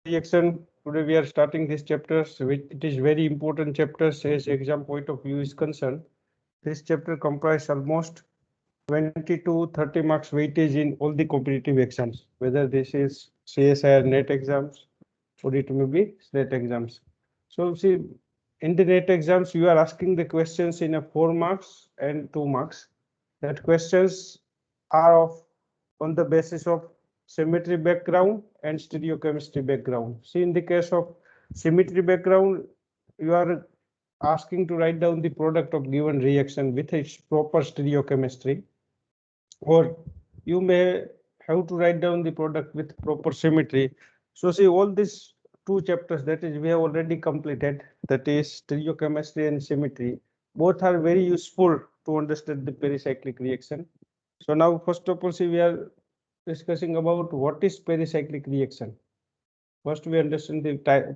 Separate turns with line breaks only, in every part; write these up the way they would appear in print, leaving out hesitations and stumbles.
reaction. Today we are starting this chapter, which it is very important chapter as exam point of view is concerned. This chapter comprises almost 20 to 30 marks weightage in all the competitive exams, whether this is CSIR net exams or it may be SLET exams. So see, in the net exams, you are asking the questions in a 4 marks and 2 marks. That questions are of on the basis of symmetry background and stereochemistry background. See, in the case of symmetry background, you are asking to write down the product of given reaction with its proper stereochemistry, or you may have to write down the product with proper symmetry. So see, all these two chapters that is we have already completed, that is stereochemistry and symmetry, both are very useful to understand the pericyclic reaction. So now first of all, see, we are discussing about what is pericyclic reaction. First we understand the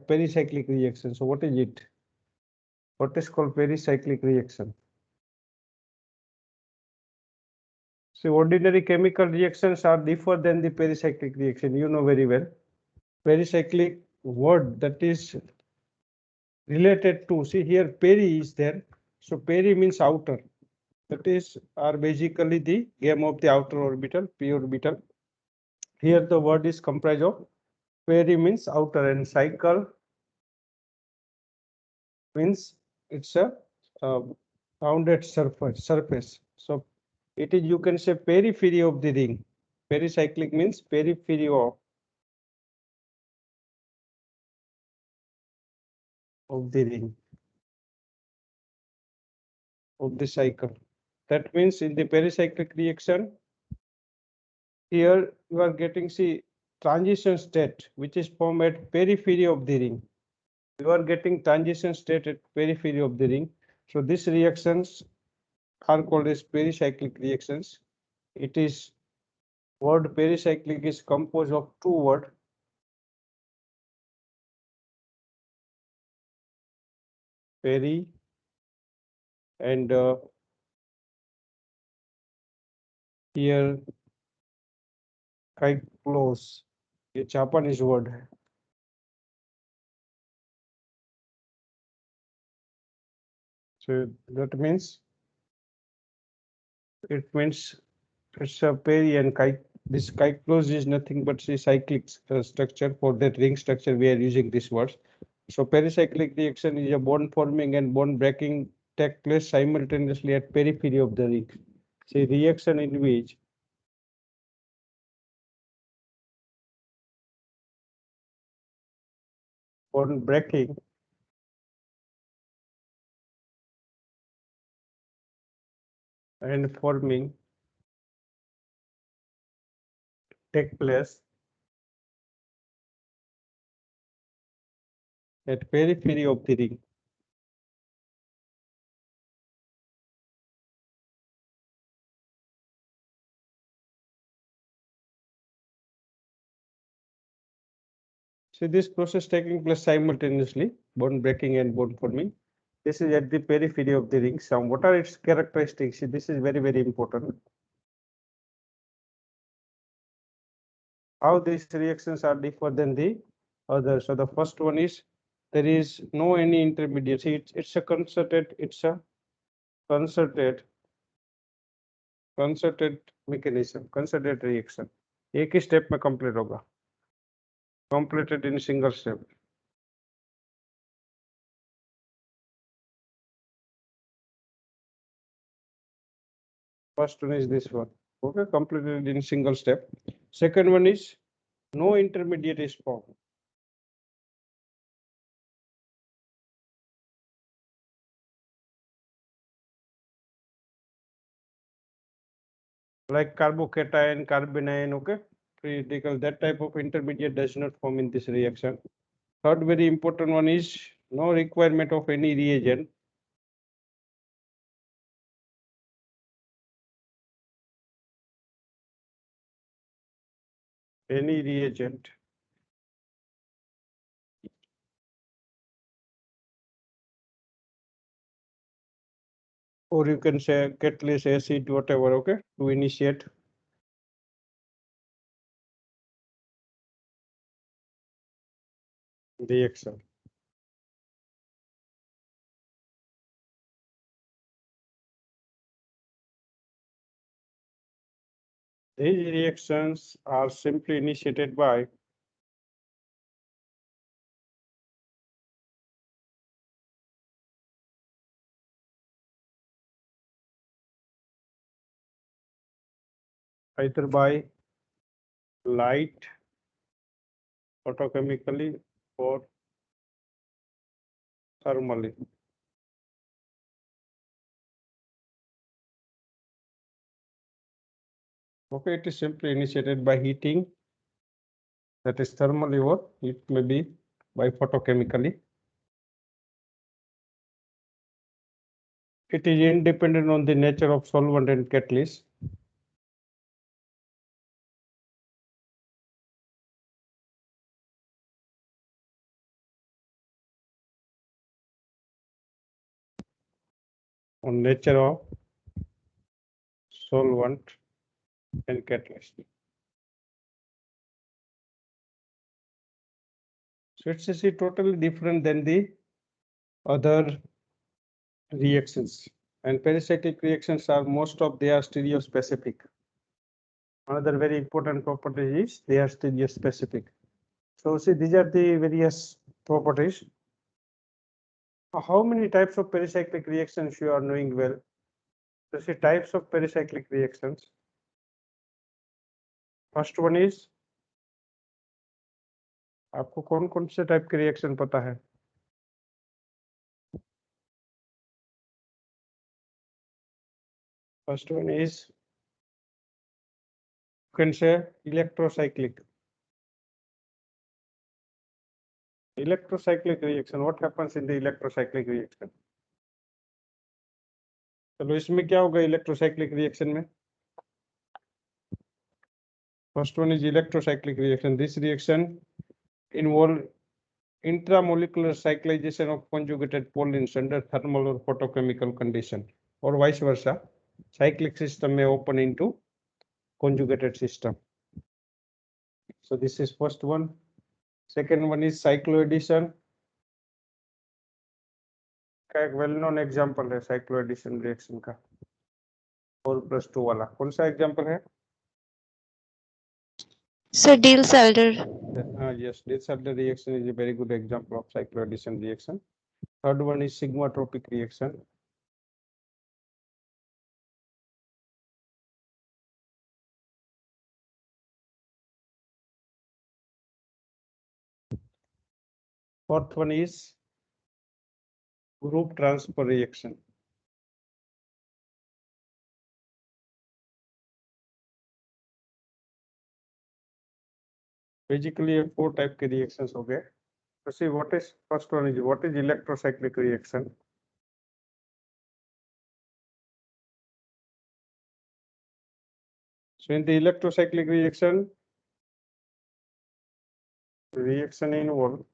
pericyclic reaction. So what is it? What is called pericyclic reaction? So ordinary chemical reactions are different than the pericyclic reaction. You know very well. Pericyclic word that is related to, see here peri is there. So peri means outer. That is are basically the game of the outer orbital, p orbital. Here the word is comprised of peri means outer and cycle means it's a rounded surface. So it is, you can say, periphery of the ring. Pericyclic means periphery of the ring of the cycle. That means in the pericyclic reaction, here you are getting, see, transition state which is formed at periphery of the ring. You are getting transition state at periphery of the ring. So these reactions are called as pericyclic reactions. It is word pericyclic is composed of two words. Peri and here cyclos. ये Japanese word है. So that means it means it's a peri and this cyclos is nothing but the cyclic structure. For that ring structure we are using this word. So pericyclic reaction is a bond forming and bond breaking take place simultaneously at periphery of the ring. See, reaction in which bond breaking and forming take place at periphery of the ring. See, this process taking place simultaneously, bond breaking and bond forming. This is at the periphery of the ring. So what are its characteristics? See, this is very, very important. How these reactions are different than the others. So the first one is there is no any intermediate. See, it's a concerted mechanism, concerted reaction. एक ही step में complete होगा. Completed in single step. First one is this one. Okay, completed in single step. Second one is no intermediate is formed. Like carbocation, carbanion, okay? Critical, that type of intermediate does not form in this reaction. Third very important one is no requirement of any reagent. Any reagent. Or you can say catalyst, acid, whatever, okay, to initiate. reaction. These reactions are simply initiated by either by light photochemically or thermally. Okay, it is simply initiated by heating, that is thermally, or it may be by photochemically. It is independent on the nature of solvent and catalyst. On nature of solvent and catalyst. So it's totally different than the other reactions. And pericyclic reactions are most of they are stereospecific. Another very important property is they are stereospecific. So see, these are the various properties. How many types of pericyclic reactions you are knowing well? So see, types of pericyclic reactions. First one is, आपको कौन कौन से type के reaction पता है? First one is can say electrocyclic. Electrocyclic reaction, what happens in the electrocyclic reaction? चलो इसमें क्या होगा इलेक्ट्रोसाइक्लिक रिएक्शन में? First one is electrocyclic reaction. This reaction involve intramolecular cyclization of conjugated polines under thermal or photochemical condition, or vice versa. Cyclic system may open into conjugated system. So this is first one. Second one is cycloaddition. का एक well known example है cycloaddition reaction का, 4+2 वाला. कौन सा example है?
So Diels-Alder.
Yes, Diels-Alder reaction is a very good example of cycloaddition reaction. Third one is sigmatropic reaction. Fourth one is group transfer reaction. Basically, 4 type के reactions हो गए. So see, what is first one is what is electrocyclic reaction? So in the electrocyclic reaction involve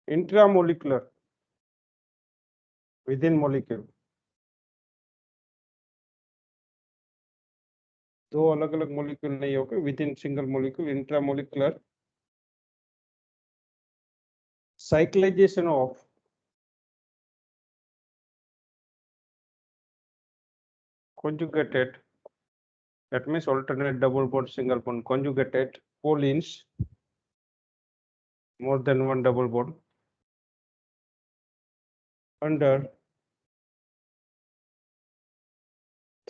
intramolecular within molecule. दो अलग अलग molecule नहीं होगा, with in single molecule intramolecular cyclization of conjugated, that means alternate double bond single bond conjugated polines, more than one double bond, under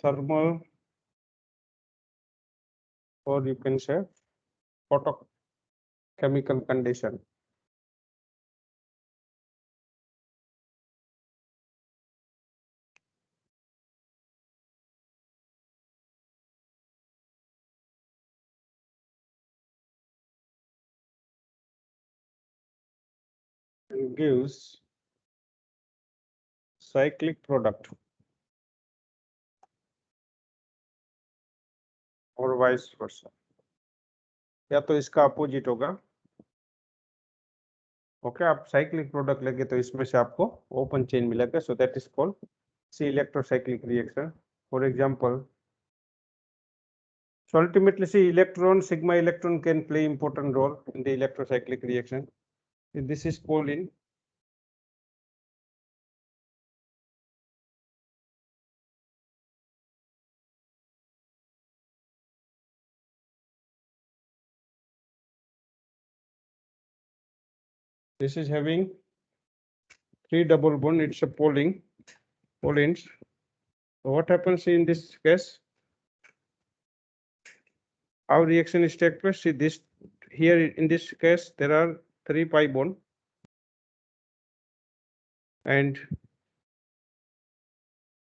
thermal, or you can say photochemical condition. And gives cyclic product or vice versa, या तो इसका opposite होगा. Okay, आप cyclic product लेंगे तो इसमें से आपको ओपन चेन मिलेगा. So that is called see electrocyclic reaction. For example So ultimately, see, electron, sigma electron can play important role in the electrocyclic reaction. This is choline. This is having 3 double bond. It's a polines. So what happens in this case? How reaction is take place? See this here in this case there are 3 pi bond and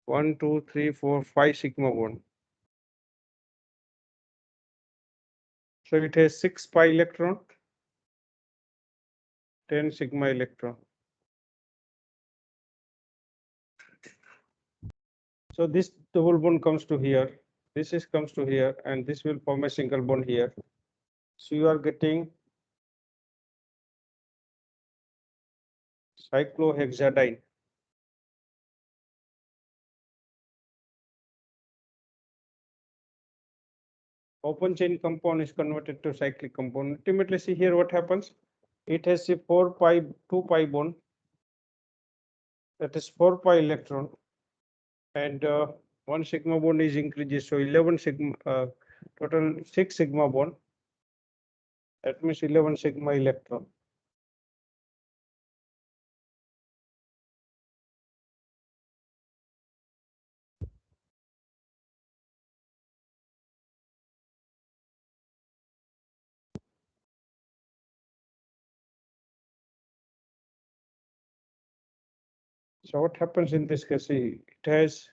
1, 2, 3, 4, 5 sigma bond. So it has 6 pi electron, 10 sigma electron. So this double bond comes to here, this is comes to here, and this will form a single bond here. So you are getting cyclohexadiene. Open chain compound is converted to cyclic compound. Ultimately, see here what happens. It has a 4 pi, 2 pi bond. That is 4 pi electron, and 1 sigma bond is increases. So 11 sigma, total 6 sigma bond. That means 11 sigma electron. So what happens in this case? See, it has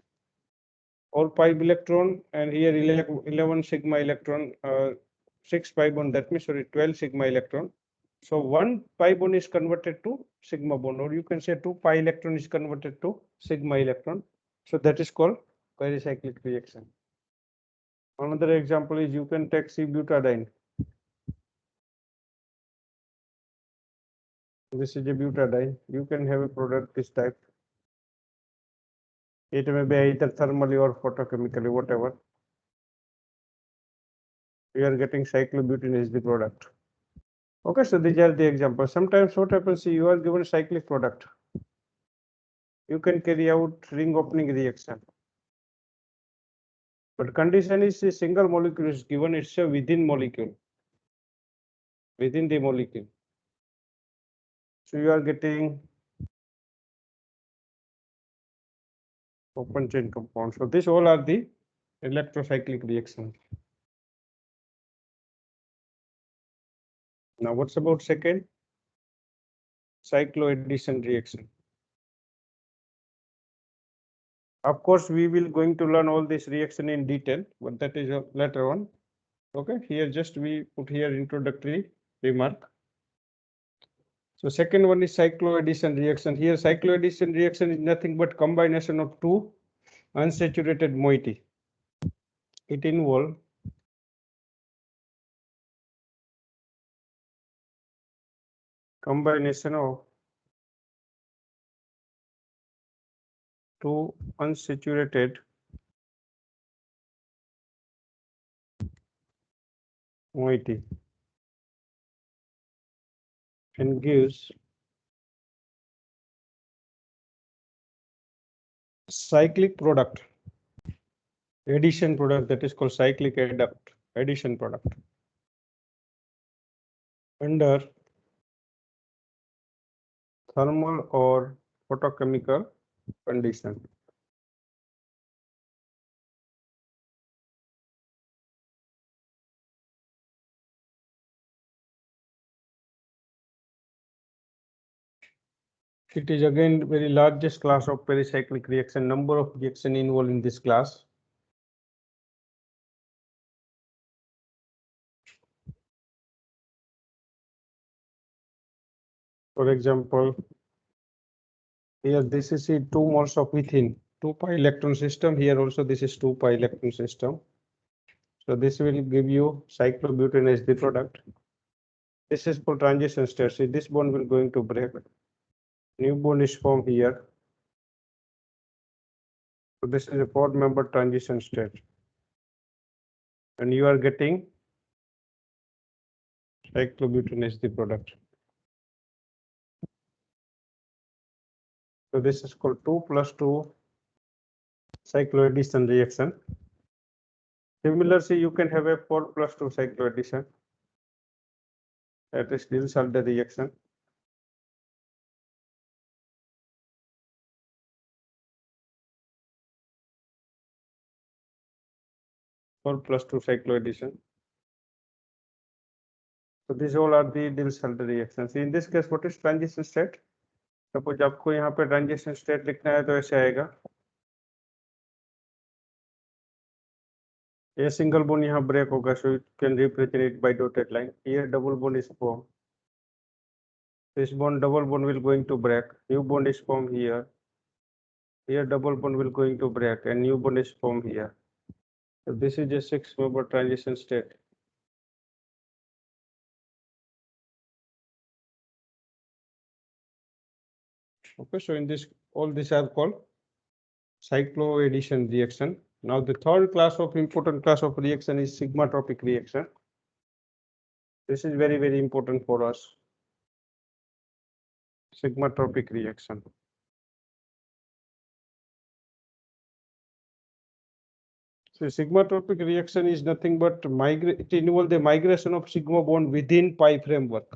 4 pi electron and here 11 sigma electron, 6 pi bond. That means sorry 12 sigma electron. So 1 pi bond is converted to sigma bond, or you can say 2 pi electron is converted to sigma electron. So that is called pericyclic reaction. Another example is you can take C-butadiene. This is a butadiene. You can have a product this type. It may be either thermally or photochemically, whatever. We are getting cyclobutene as the product. Okay, so these are the examples. Sometimes what happens, you are given cyclic product. You can carry out ring opening reaction. But condition is a single molecule is given, it's a within molecule, within the molecule. So you are getting open chain compound. So these all are the electrocyclic reactions. Now what's about second? Cycloaddition reaction. Of course, we will going to learn all this reaction in detail, but that is later on. Okay, here just we put here introductory remark. So second one is cycloaddition reaction. Here cycloaddition reaction is nothing but combination of two unsaturated moiety. It involves combination of two unsaturated moiety and gives cyclic product, addition product, that is called cyclic addition product under thermal or photochemical condition. It is again very largest class of pericyclic reaction. Number of reaction involved in this class. For example, here this is 2 moles of ethene, 2 pi electron system. Here also this is 2 pi electron system. So this will give you cyclobutane as the product. This is for transition state. See, this bond will going to break. New bond is formed here. So this is a 4-member transition state. and you are getting cyclobutane as the product. So this is called 2 + 2 cycloaddition reaction. Similarly, you can have a 4 + 2 cycloaddition. That is Diels-Alder reaction. Four plus two cycloaddition. So these all are the Diels-Alder reactions. In this case, what is transition state? Suppose आपको यहाँ पे transition state लिखना है तो ऐसे आएगा. A single bond यहाँ break होगा, so you can represent it by dotted line. Here double bond is formed. This bond, double bond will going to break. New bond is formed here. Here double bond will going to break and new bond is formed here. So this is a 6-member transition state. Okay, so in this, all these are called cycloaddition reaction. Now the third class of important class of reaction is sigmatropic reaction. This is very, very important for us. Sigmatropic reaction. So sigmatropic reaction is nothing but it involves the migration of sigma bond within pi framework.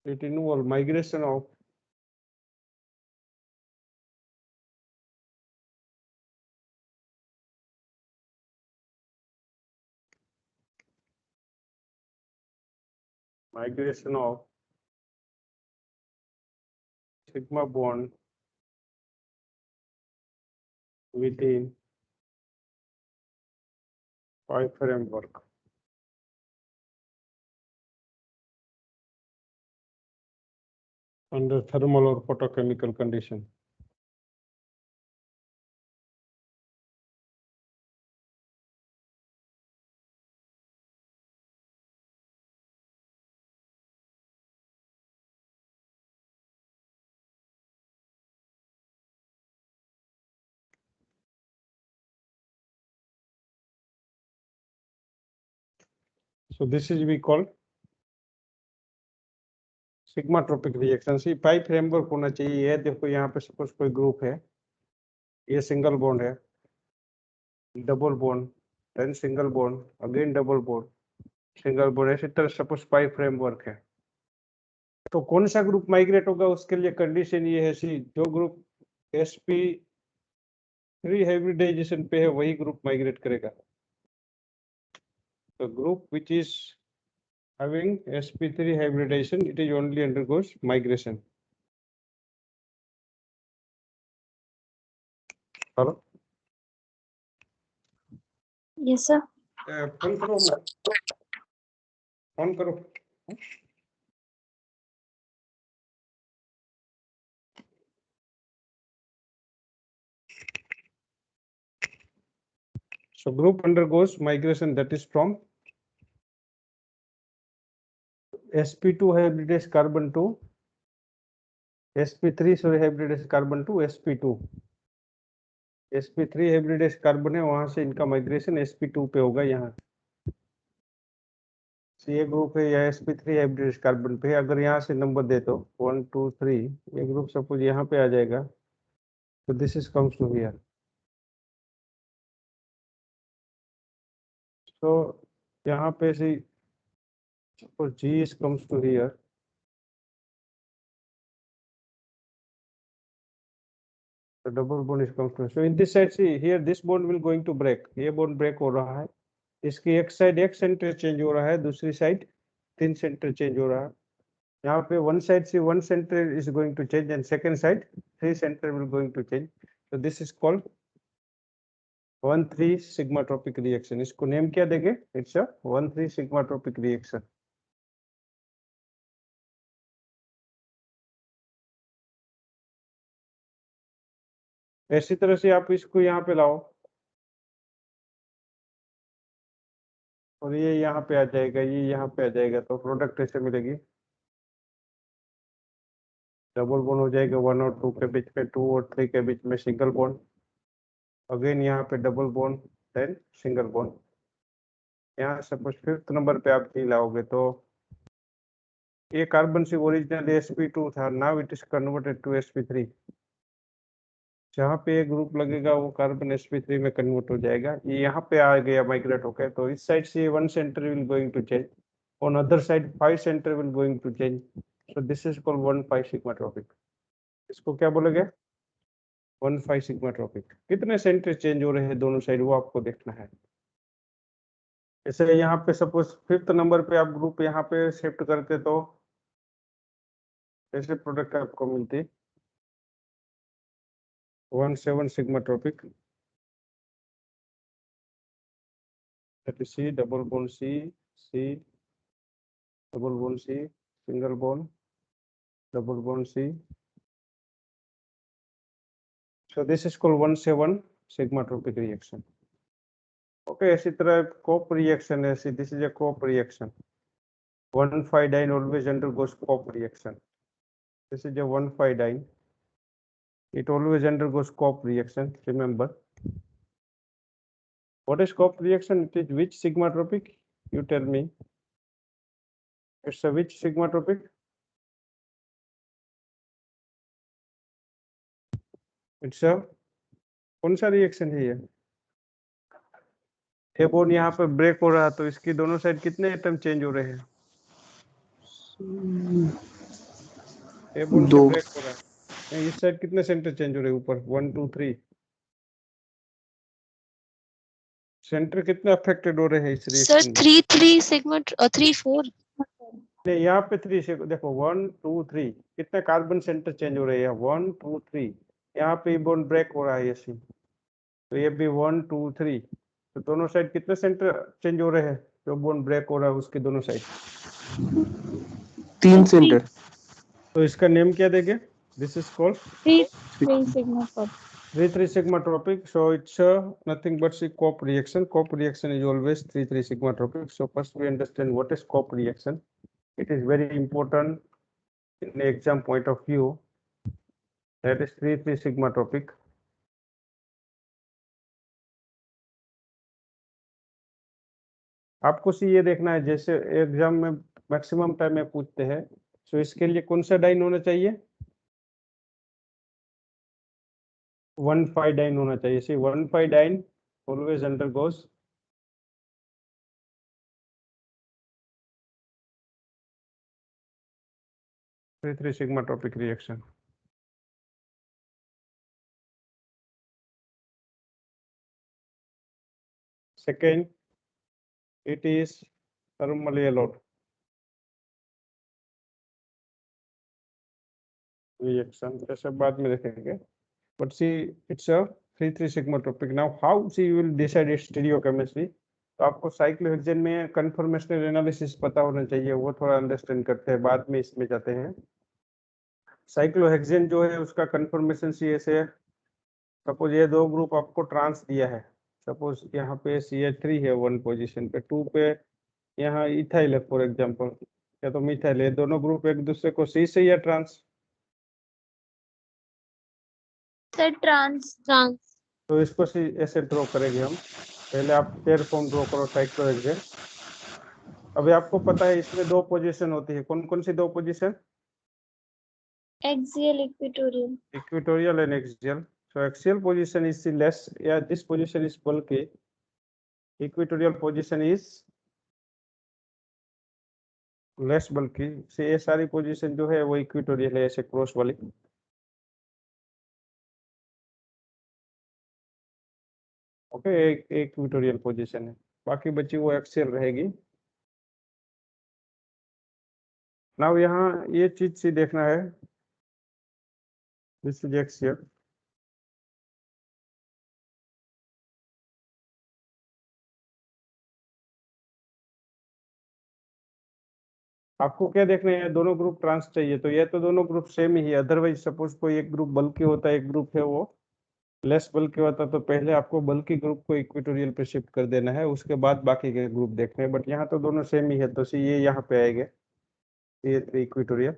It involves migration of sigma bond within pi framework. Under thermal or photochemical condition. So this is we call sigmatropic reaction. See pi framework होना चाहिए. ये देखो यहाँ पे suppose कोई group है, ये single bond है, double bond, then single bond, again double bond, single bond, ऐसी तरह सपोज pi फ्रेमवर्क है. तो कौन सा ग्रुप माइग्रेट होगा उसके लिए कंडीशन ये है, सी जो ग्रुप sp3 हाइब्रिडाइजेशन पे है वही ग्रुप माइग्रेट करेगा. तो group which is having sp3 hybridization, it is only undergoes migration. Hello?
Yes, sir.
Phone करो ना, फोन करो. So group undergoes migration, that is from sp2 hybridized carbon to sp3 hybridized carbon to sp2. sp3 hybridized carbon है, वहां से इनका migration sp2 पे होगा. यहाँ ये ग्रुप है या sp3 हाइब्रिडाइज्ड कार्बन पे. अगर यहाँ से नंबर दे तो 1 2 3, ये ग्रुप सपोज यहाँ पे आ जाएगा. तो this is comes to here. तो यहाँ पे से suppose G is comes to here. The double bond is comes to. So in this side, see here this bond will going to break. ये bond break हो रहा है. इसकी एक साइड एक सेंटर चेंज हो रहा है, दूसरी साइड 3 सेंटर चेंज हो रहा है. यहाँ पे वन साइड से 1 centre is going to change and second side 3 center will going to change. So this is called 1,3 sigmatropic reaction. इसको नेम क्या देंगे? It's a 1,3 sigmatropic reaction. ऐसी तरह से आप इसको यहाँ पे लाओ और ये यहाँ पे आ जाएगा, ये यहाँ पे आ जाएगा. तो प्रोडक्ट ऐसे मिलेगी. डबल बॉन्ड हो जाएगा 1 और 2 के बीच में, 2 और 3 के बीच में सिंगल बॉन्ड. अगेन यहाँ पे double bond, then single bond. यहाँ सपोज 5th नंबर पे आप थ्री लाओगे तो ये कार्बन से ओरिजिनल sp2 था, now it is converted to sp3। जहाँ पे एक ग्रुप लगेगा वो कार्बन sp3 में कन्वर्ट हो जाएगा, ये यहाँ पे आ गया माइग्रेट होकर, तो इस साइड से 1 center will going to change, on other side 5 center will going to change, so this is called 1,5 sigmatropic. इसको क्या बोलोगे? 1,5 सिग्मा ट्रॉपिक। कितने सेंटर चेंज हो रहे हैं दोनों साइड वो आपको देखना है। जैसे यहाँ पे सपोज 5th नंबर पे आप ग्रुप यहाँ पे शिफ्ट करते तो ऐसे प्रोडक्ट आपको मिलती 1,7 sigmatropic, C double bond C double bond C single bond double bond C, so this is called 1,7 sigma tropic reaction. Okay, इसी तरह COP reaction है, this is a COP reaction. 1,5-diene always undergoes COP reaction. This is a 1,5-diene. It always undergoes COP reaction. Remember, what is COP reaction? It is which sigma tropic? You tell me. It's a which sigma tropic? It's a कौन सा reaction है ये? ये bone यहाँ पर break हो रहा, तो इसकी दोनों साइड कितने एटम चेंज हो रहे हैं? ये बोन से ब्रेक हो रहा है, इस साइड कितने सेंटर चेंज हो रहे हैं? ऊपर 1 2 3 सेंटर कितने अफेक्टेड हो रहे हैं इस रिएक्शन
सर
में?
3 सिग्मा 3 4
नहीं, यहाँ पे 3 से देखो 1 2 3 कितने कार्बन सेंटर चेंज हो रहे हैं? 1 2 3, यहाँ पे बॉन्ड ब्रेक हो रहा है ऐसे, तो ये भी 1 2 3, तो दोनों साइड कितने सेंटर चेंज हो रहे हैं? जो बॉन्ड ब्रेक हो रहा है उसके दोनों साइड
3 सेंटर।
तो इसका नेम क्या देंगे? This is called
3 sigmatropic.
3 sigma tropic. So it's nothing but see COP reaction. COP reaction is always 3 sigma tropic. So first we understand what is COP reaction. It is very important in the exam point of view. That is 3 sigma tropic. आपको सी ये देखना है, जैसे exam में maximum time में पूछते हैं, सो इसके लिए कौन सा डाइन होना चाहिए? 1,5 डाइन होना चाहिए। See 1,5 diene always undergoes 3 sigma tropic reaction. Second, it is thermally allowed reaction. जैसे बाद में देखेंगे, but see it's a 3 sigma tropic. Now how see you will decide its stereochemistry? तो आपको साइक्लोहेक्सेन में कन्फर्मेशनल एनालिसिस पता होना चाहिए, वो थोड़ा अंडरस्टैंड करते हैं, बाद में इसमें जाते हैं। साइक्लोहेक्सेन जो है उसका कन्फर्मेशन सी ऐसे है, सपोज ये दो ग्रुप आपको ट्रांस दिया है, सपोज यहाँ पे CH3 है 1 पोजीशन पे, 2 पे यहाँ इथाइल है फॉर एग्जांपल, या तो मिथाइल है, दोनों ग्रुप एक दूसरे को सी से या ट्रांस?
Sir trans.
तो इसको सी ऐसे ड्रॉ करेंगे हम। पहले आप पेयर फॉर्म ड्रॉ करो साइक्लोहेक्सेन। अभी आपको पता है इसमें 2 पोजीशन होती है, कौन कौन सी 2 position?
Axial equatorial.
Equatorial and axial. So axial position is less, yeah, this position is bulky. Equatorial position is less bulky. से ये सारी पोजीशन जो है वो इक्वेटोरियल है, ऐसे क्रॉस वाली। ओके, एक इक्वेटोरियल पोजीशन है, बाकी बची वो एक्सियल रहेगी। नाउ यहाँ ये चीज सी देखना है, दिस इज एक्सियल। आपको क्या देखना है? दोनों ग्रुप ट्रांस चाहिए, तो ये तो दोनों ग्रुप सेम ही है, अदरवाइज सपोज कोई एक ग्रुप बल्कि होता है, एक ग्रुप है वो लेस बल्कि होता, तो पहले आपको बल्कि ग्रुप को इक्वेटोरियल पे शिफ्ट कर देना है, उसके बाद बाकी के ग्रुप देखने हैं, बट यहाँ तो दोनों सेम ही है, तो ये यहाँ पे आएंगे, ये इक्वेटोरियल।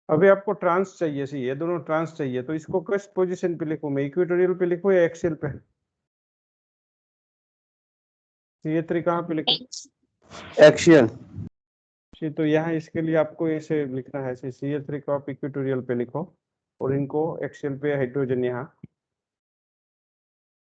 अभी आपको ट्रांस चाहिए, सी ये दोनों ट्रांस चाहिए, तो इसको किस पोजीशन पे लिखूं मैं? इक्वेटोरियल पे लिखूं या एक्सियल पे? CH3 कहाँ पे लिखें?
एक्सियल।
तो यहाँ इसके लिए आपको ऐसे लिखना है, CH3 को आप इक्वेटोरियल पे लिखो और इनको एक्सियल पे हाइड्रोजन यहाँ,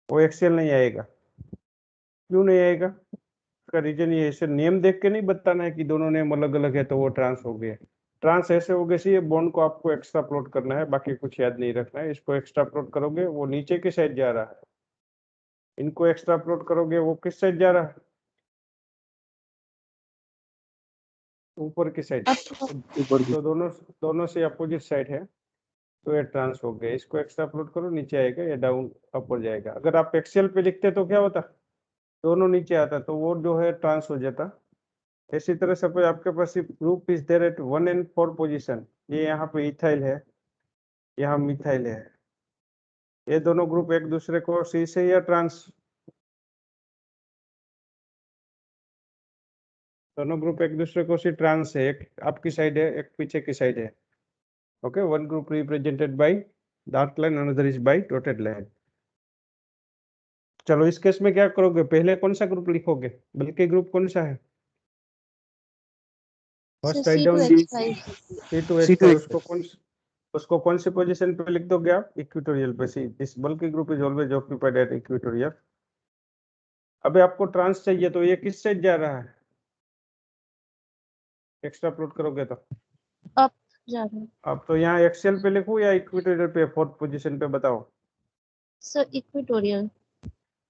वो एक्सियल नहीं आएगा। क्यों नहीं आएगा? उसका रीजन ये है, नेम देख के नहीं बताना है कि दोनों नेम अलग अलग है तो वो ट्रांस हो गया। ट्रांस ऐसे हो गए, ये बॉन्ड को आपको एक्स्ट्रा प्लॉट करना है, बाकी कुछ याद नहीं रखना है। इसको एक्स्ट्रा प्लॉट करोगे वो नीचे की साइड जा रहा है, इनको एक्स्ट्रा प्लॉट करोगे वो किस साइड जा रहा है? ऊपर की साइड।
ऊपर की।
तो दोनों दोनों से अपोजिट साइड है, तो ये ट्रांस हो गया। इसको एक्स्ट्रा प्लॉट करो, नीचे आएगा, ये डाउन अपर जाएगा। अगर आप एक्सेल पे लिखते तो क्या होता? दोनों नीचे आता तो वो जो है ट्रांस हो जाता। इसी तरह सपोज आपके पास group is there at 1 and 4 position, ये यहाँ पे इथाइल है, यहाँ मिथाइल है। ये दोनों ग्रुप एक दूसरे को सी से या ट्रांस? दोनों ग्रुप एक दूसरे को सी ट्रांस है, एक आपकी साइड है एक पीछे की साइड है। Okay, one group represented by dark line, another is by dotted line. चलो इस केस में क्या करोगे, पहले कौन सा ग्रुप लिखोगे? बल्कि ग्रुप कौन सा है? फर्स्ट राइट डाउन C2H5, उसको कौन सी पोजीशन पे लिख दोगे आप? इक्वेटोरियल पे। सी दिस बल्कि group is always occupied at equatorial. अबे आपको ट्रांस चाहिए तो ये किस साइड जा रहा है? एक्स्ट्रा प्लॉट करोगे तो
अप जा रहा है।
अब तो यहाँ एक्सेल पे लिखूं या इक्वेटोरियल पे, फोर्थ पोजीशन पे बताओ?
Sir equatorial.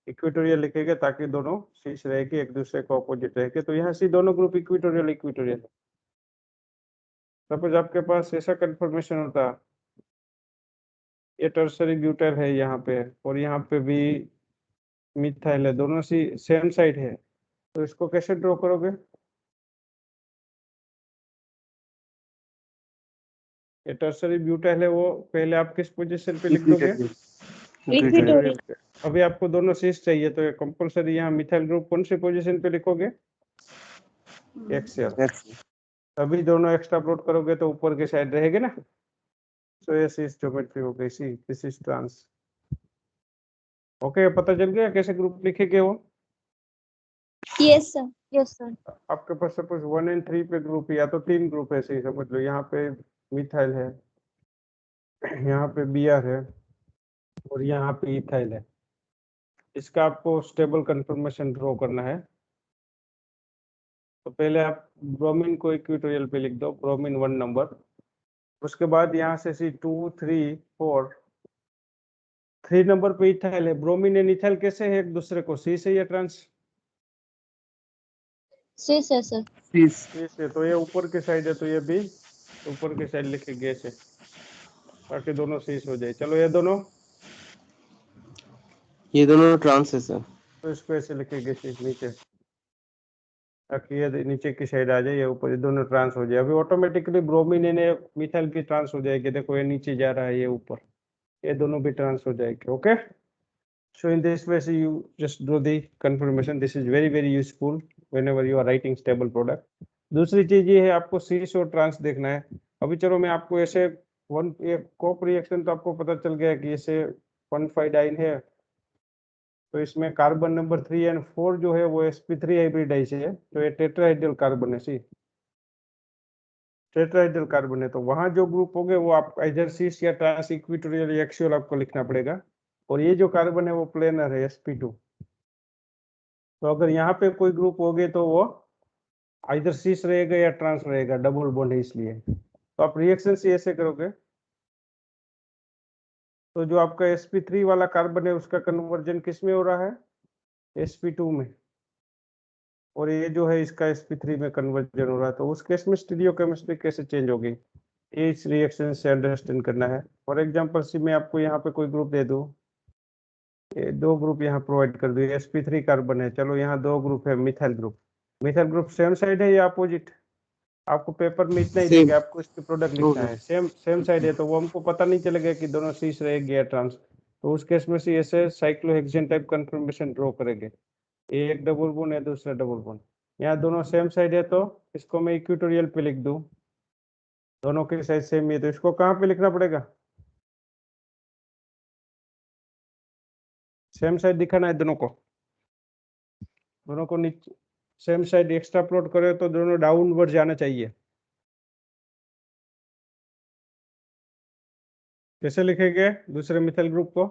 इक्वेटोरियल लिखेंगे ताकि दोनों शीश रहेगी, एक दूसरे को अपोजिट रहेंगे, तो यहाँ से दोनों ग्रुप इक्वेटोरियल इक्वेटोरियल। सपोज आपके पास ऐसा कंफर्मेशन होता, ये टर्सरी ब्यूटाइल है यहाँ पे और यहाँ पे भी मिथाइल है, दोनों सी सेम साइड है, तो इसको कैसे ड्रॉ करोगे? ये टर्सरी ब्यूटाइल है, वो पहले आप किस पोजीशन पे लिख दोगे?
इक्वेटोरियल।
अभी आपको दोनों शीश चाहिए तो कंपलसरी यहाँ मिथाइल ग्रुप कौन सी पोजीशन पे लिखोगे? एक्सियल। अभी दोनों एक्स्ट्रा प्लॉट करोगे तो ऊपर के साइड रहेगी ना। सो ये शीश ज्योमेट्री हो गई, see this is trans. Okay, पता चल गया कैसे ग्रुप लिखेंगे वो?
Yes sir, yes sir.
आपके पास सपोज 1 and 3 पे ग्रुप या तो 3 ग्रुप है, सही समझ लो। यहाँ पे मिथाइल है, यहाँ पे Br है और यहाँ पे इथाइल है। इसका आपको स्टेबल कंफर्मेशन ड्रॉ करना है। तो पहले आप ब्रोमीन को इक्वेटोरियल पे लिख दो, ब्रोमीन 1 नंबर। उसके बाद यहाँ से सी 2 3 4 3 नंबर पे इथाइल है। ब्रोमीन एंड इथाइल कैसे है एक दूसरे को, सी से या ट्रांस?
सी से सर।
सी से। तो ये ऊपर की साइड है तो ये भी ऊपर की साइड लिखेंगे ऐसे, ताकि दोनों शीश हो जाए। चलो ये दोनों
ट्रांस है सर।
तो इसको ऐसे लिखेंगे शीश नीचे, ताकि ये नीचे की साइड आ जाए, ये ऊपर, ये दोनों ट्रांस हो जाए। अभी ऑटोमेटिकली ब्रोमीन एंड मिथाइल की ट्रांस हो जाएगी। देखो ये नीचे जा रहा है, ये ऊपर, ये दोनों भी ट्रांस हो जाएंगे। Okay, so in this way you just draw the confirmation. This is very very useful whenever you are writing stable product. दूसरी चीज ये है, आपको शीश और ट्रांस देखना है। अभी चलो मैं आपको ऐसे वन एक कोप रिएक्शन तो आपको पता चल गया कि ऐसे 1,5 डाइन है, तो इसमें कार्बन नंबर 3 and 4 जो है वो sp3 हाइब्रिडाइज है, तो ये टेट्राहेड्रल कार्बन है। सी टेट्राहेड्रल कार्बन है, तो वहां जो ग्रुप होंगे वो आप इधर शीश या ट्रांस, इक्वेटोरियल या एक्सियल आपको लिखना पड़ेगा। और ये जो कार्बन है वो प्लेनर है, sp2। तो अगर यहाँ पे कोई ग्रुप होगे तो वो इधर शीश रहेगा या ट्रांस रहेगा, डबल बॉन्ड है इसलिए। तो आप रिएक्शन से ऐसे करोगे, तो जो आपका sp3 वाला कार्बन है उसका कन्वर्जन किस में हो रहा है? sp2 में। और ये जो है इसका sp3 में कन्वर्जन हो रहा है, तो उस केस में स्टीरियोकेमिस्ट्री कैसे चेंज होगी, ये इस रिएक्शन से अंडरस्टैंड करना है। फॉर एग्जांपल सी मैं आपको यहाँ पे कोई ग्रुप दे दूं, ये 2 ग्रुप यहाँ प्रोवाइड कर दूं, sp3 कार्बन है। चलो यहाँ 2 ग्रुप है, methyl group. Methyl group same side है या अपोजिट? आपको पेपर में इतना ही
Same.
देंगे, आपको इसके प्रोडक्ट लिखना है। सेम साइड है तो वो हमको पता नहीं चलेगा कि दोनों शीश रहेगी या ट्रांस। तो उस केस में से ऐसे साइक्लोहेक्सेन टाइप कंफर्मेशन ड्रॉ करेंगे, एक डबल बॉन्ड है दूसरा डबल बॉन्ड। यहाँ दोनों सेम साइड है तो इसको मैं इक्वेटोरियल पे लिख दूं, दोनों की साइड सेम है, तो इसको कहाँ पे लिखना पड़ेगा? सेम साइड दिखाना है दोनों को। दोनों को नीचे सेम साइड एक्स्ट्रा प्लॉट करे तो दोनों डाउनवर्ड जाना चाहिए। कैसे लिखेंगे दूसरे मिथाइल ग्रुप को?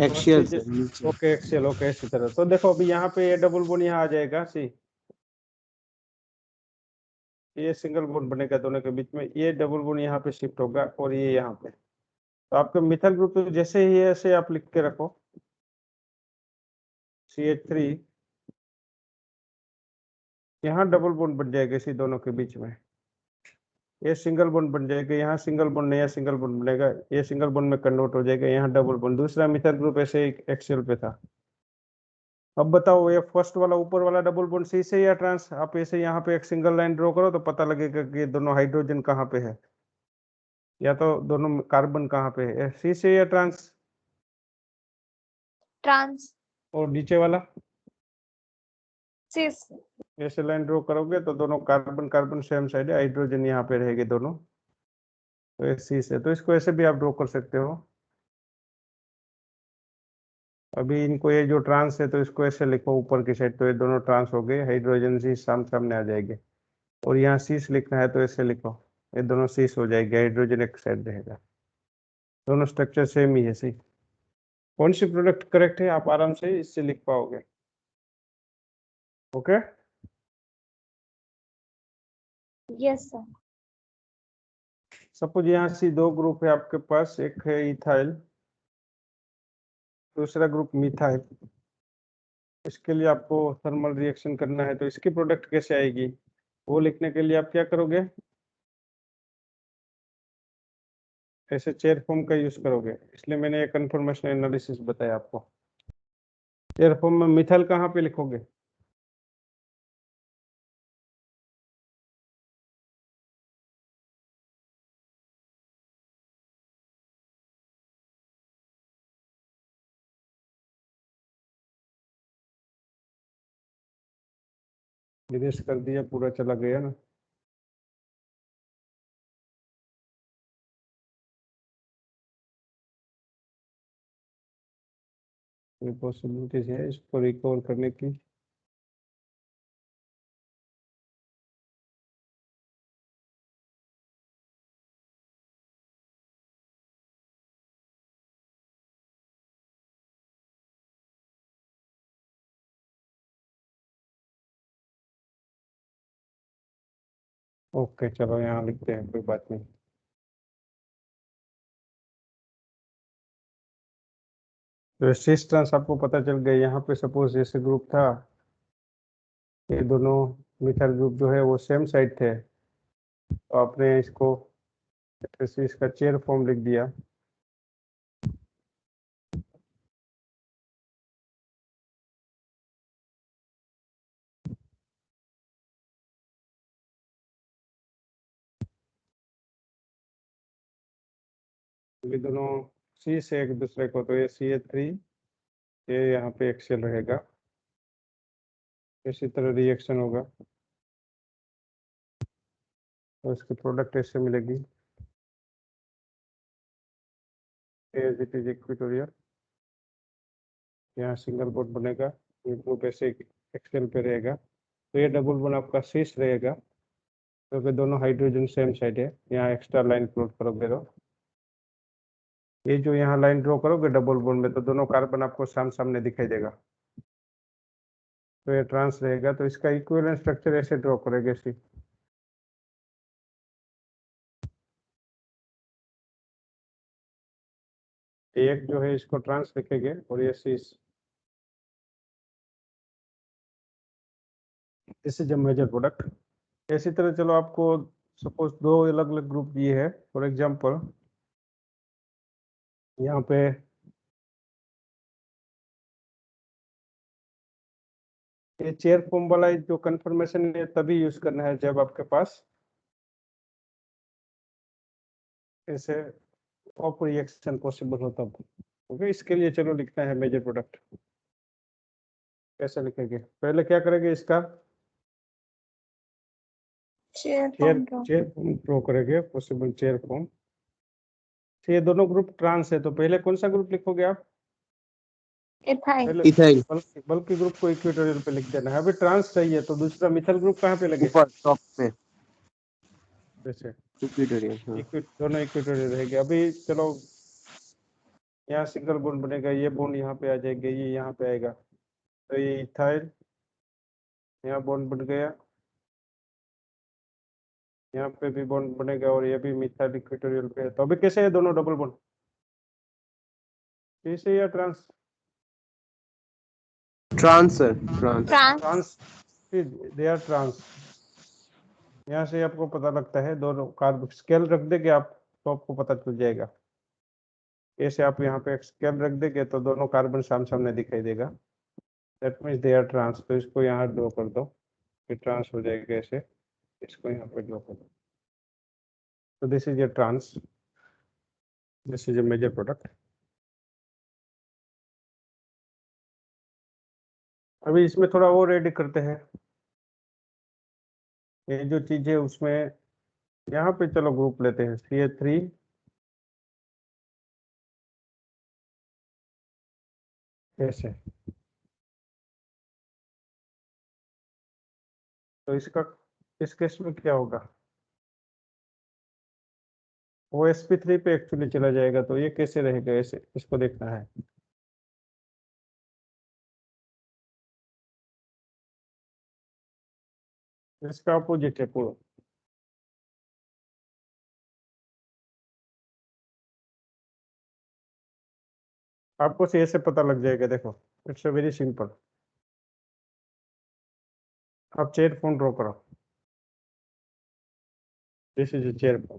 एक्सियल सर, नीचे।
ओके एक्सेल, ओके इसी तरह। तो देखो अभी यहाँ पे ये डबल बॉन्ड यहाँ आ जाएगा, सी ये सिंगल बॉन्ड बनेगा दोनों के बीच में, ये डबल बॉन्ड यहाँ पे शिफ्ट होगा और ये यहाँ पे। तो आपके मिथाइल ग्रुप तो जैसे ही है ऐसे आप लिख के रखो CH3, यहाँ डबल बॉन्ड बन जाएगा इसी दोनों के बीच में, ये सिंगल बॉन्ड बन जाएगा, यहाँ सिंगल बॉन्ड नया सिंगल बॉन्ड बनेगा, ये सिंगल बॉन्ड में कन्वर्ट हो जाएगा, यहाँ डबल बॉन्ड। दूसरा मिथाइल ग्रुप ऐसे एक्सेल पे था। अब बताओ ये फर्स्ट वाला ऊपर वाला डबल बॉन्ड सी से या ट्रांस? आप ऐसे यहाँ पे एक सिंगल लाइन ड्रॉ करो तो पता लगेगा कि दोनों हाइड्रोजन कहाँ पे है, या तो दोनों कार्बन कहाँ पे है, सी से या ट्रांस?
ट्रांस।
और नीचे वाला
सिस।
ऐसे लाइन ड्रॉ करोगे तो दोनों कार्बन कार्बन सेम साइड है, हाइड्रोजन यहाँ पे रहेगी दोनों, तो ये सी से। तो इसको ऐसे भी आप ड्रॉ कर सकते हो। अभी इनको ये जो ट्रांस है तो इसको ऐसे लिखो ऊपर की साइड, तो ये दोनों ट्रांस हो गए, हाइड्रोजन सी सामने आ जाएंगे। और यहाँ सीस लिखना है तो ऐसे लिखो, ये दोनों सीस हो जाएंगे, हाइड्रोजन एक साइड रहेगा, दोनों स्ट्रक्चर सेम ही है। सही, कौन सी प्रोडक्ट करेक्ट है आप आराम से इससे लिख पाओगे। Okay
yes sir.
सपोज यहाँ सी दो ग्रुप है आपके पास, एक है इथाइल, दूसरा ग्रुप मिथाइल। इसके लिए आपको थर्मल रिएक्शन करना है, तो इसकी प्रोडक्ट कैसे आएगी वो लिखने के लिए आप क्या करोगे, ऐसे चेयर फॉर्म का यूज करोगे। इसलिए मैंने ये कंफर्मेशन एनालिसिस बताया आपको। चेयर फॉर्म में मिथाइल कहाँ पे लिखोगे? विदेश कर दिया, पूरा चला गया ना। कोई पॉसिबिलिटीज है इसको रिकवर करने की? ओके चलो यहाँ लिखते हैं, कोई बात नहीं। तो रेसिस्टेंस आपको पता चल गया। यहाँ पे सपोज जैसे ग्रुप था, ये दोनों मिथाइल ग्रुप जो है वो सेम साइड थे, तो आपने इसको ऐसे इसका चेयर फॉर्म लिख दिया। ये दोनों सी से एक दूसरे को, तो ये CH3, ये यहाँ पे एक्सेल रहेगा, इसी तरह रिएक्शन होगा तो इसकी प्रोडक्ट ऐसे मिलेगी, एज इट इज इक्विटोरियल। यहाँ सिंगल बॉन्ड बनेगा, ये ग्रुप ऐसे एक्सेल पे रहेगा, तो ये डबल बॉन्ड आपका सीस रहेगा, क्योंकि दोनों हाइड्रोजन सेम साइड है। यहाँ एक्स्ट्रा लाइन प्लॉट करोगे तो ये जो यहाँ लाइन ड्रॉ करोगे डबल बॉन्ड में, तो दोनों कार्बन आपको सामने दिखाई देगा, तो ये ट्रांस रहेगा। तो इसका इक्विवेलेंट स्ट्रक्चर ऐसे ड्रॉ करेंगे इसी। एक जो है इसको ट्रांस लिखेंगे और ये cis, this is a major product. इसी तरह चलो आपको सपोज दो अलग अलग ग्रुप दिए है, फॉर एग्जांपल यहाँ पे ये चेयर फॉर्म वाला जो कंफर्मेशन है तभी यूज करना है जब आपके पास ऐसे ऑफ रिएक्शन पॉसिबल हो तब। ओके, इसके लिए चलो लिखना है मेजर प्रोडक्ट। कैसे लिखेंगे? पहले क्या करेंगे, इसका
chair
chair
form draw.
Chair form draw करेंगे, पॉसिबल चेयर फॉर्म। तो ये दोनों ग्रुप ट्रांस है, तो पहले कौन सा ग्रुप लिखोगे आप?
ethyl.
पहले
इथाइल
बल्कि ग्रुप को इक्वेटोरियल पे लिख देना है। अभी ट्रांस चाहिए तो दूसरा मिथाइल ग्रुप कहाँ पे लगे?
ऊपर टॉप पे
जैसे
इक्वेटोरियल। हाँ
दोनों इक्वेटोरियल रहेंगे। अभी चलो यहाँ सिंगल बॉन्ड बनेगा, ये बॉन्ड यहाँ पे आ जाएगा, ये यहाँ पे आएगा, तो ये इथाइल यहाँ बॉन्ड बन गया, यहाँ पे भी बॉन्ड बनेगा और ये भी मिथाइल इक्वेटोरियल पे है। तो अभी कैसे है दोनों डबल बॉन्ड? कैसे या trans?
Trans sir trans.
Trans.
They are trans. यहाँ से आपको पता लगता है दोनों कार्ब स्केल रख देंगे आप तो आपको पता चल जाएगा। ऐसे आप यहाँ पे स्केल रख देंगे तो दोनों कार्बन सामने दिखाई देगा, that means they are trans. तो इसको यहाँ ड्रॉ कर दो, फिर ट्रांस हो जाएगा ऐसे, इसको यहाँ पे ड्रॉ कर दो। तो this is a trans, this is a major product. अभी इसमें थोड़ा और ऐड करते हैं, ये जो चीज है उसमें यहाँ पे चलो ग्रुप लेते हैं CH3 ऐसे। तो इसका इस केस में क्या होगा? वो sp3 पे एक्चुअली चला जाएगा, तो ये कैसे रहेगा? ऐसे इसको देखना है। इसका अपोजिट है पूरा। आपको से ऐसे पता लग जाएगा, देखो इट्स अ वेरी सिंपल। आप चेयर फोन ड्रॉ करो, this is a chair phone.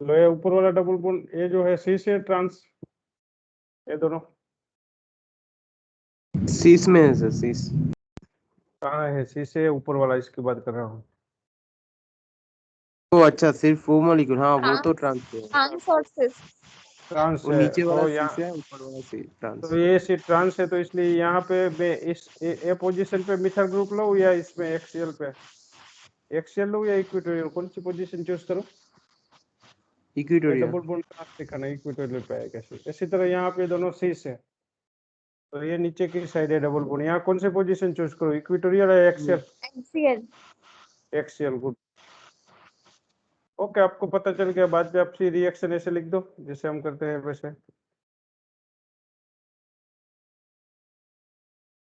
तो ये ऊपर वाला डबल बॉन्ड ये जो है सी से ट्रांस, ये दोनों
सीस में है सर सीस।
कहाँ है? सी से ऊपर वाला, इसकी बात कर रहा हूँ।
ओ अच्छा सिर्फ वो मॉलिक्यूल। हाँ वो तो ट्रांस है।
Trans or cis.
ट्रांस
वो
है
नीचे वाला
तो
सीस
यहाँ,
है ऊपर वाला सी ट्रांस।
तो ये सी ट्रांस है, तो इसलिए यहाँ पे मैं इस ए पोजीशन पे मिथाइल ग्रुप लूँ या इसमें एक्सीएल पे? एक्सीएल लूँ या इक्वेटोरियल? कौन सी पोजीशन चूज करूँ?
इक्वेटोरियल।
डबल बॉन्ड कहाँ से दिखाना? इक्वेटोरियल पे आएगा। इसी तरह यहाँ पे दोनों सीस है, तो ये नीचे की साइड है डबल बॉन्ड। यहाँ कौन सी पोजीशन चूज करूँ, इक्वेटोरियल या XL?
Axial.
XL, good. Okay, आपको पता चल गया। बाद में आपसी रिएक्शन ऐसे लिख दो जैसे हम करते हैं वैसे,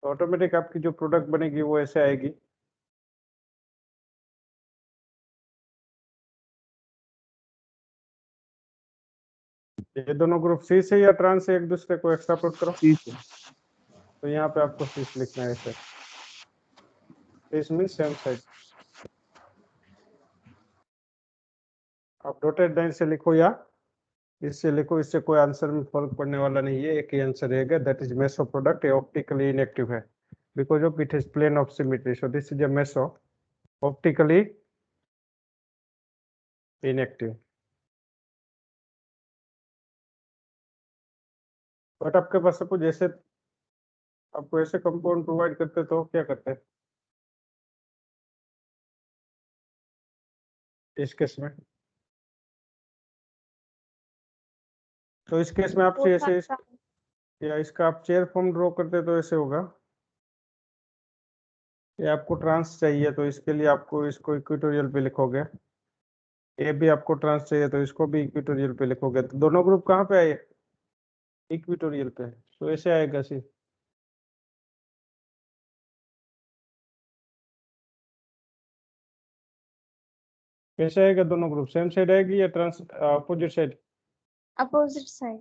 ऑटोमेटिक आपकी जो प्रोडक्ट बनेगी वो ऐसे आएगी। ये दोनों ग्रुप सी से या ट्रांस से एक दूसरे को एक्सट्रापोलेट करो,
सीस है।
तो यहाँ पे आपको सीस लिखना है ऐसे। This means same side. आप डॉटेड लाइन से लिखो या इससे लिखो, इससे कोई आंसर में फर्क पड़ने वाला नहीं है, एक ही आंसर रहेगा, दैट इज मेसो प्रोडक्ट। ये ऑप्टिकली इनएक्टिव है because of it is plane of symmetry, so this is a meso optically inactive. But आपके पास सपोज जैसे आपको ऐसे कंपाउंड प्रोवाइड करते तो क्या करते हैं इस केस में? तो इस केस में आपसे
Both are
ऐसे
trans.
या इसका आप चेयर फॉर्म ड्रॉ करते तो ऐसे होगा। ये आपको ट्रांस चाहिए तो इसके लिए आपको इसको इक्वेटोरियल पे लिखोगे, ये भी आपको ट्रांस चाहिए तो इसको भी इक्वेटोरियल पे लिखोगे, तो दोनों ग्रुप कहाँ पे आए? इक्वेटोरियल पे। तो ऐसे आएगा सी। कैसे आएगा? दोनों ग्रुप सेम साइड आएगी या trans opposite side?
Opposite side.